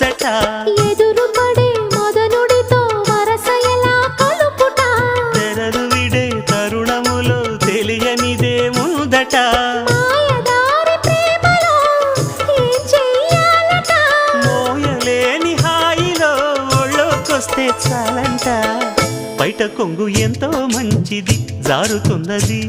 ముచ్చట ఎదురు పడే మదనుడితో వరస ఎలా కలుపుట తెరలు విడే తరుణములో తెలియనిదే ముందట మాయదారి ప్రేమలో ఏం చెయ్యాలట మోయలేని హాయిలో ఒళ్ళోకొస్తే చాలంట బయట కొంగు ఎంతో మంచిది జారుతున్నది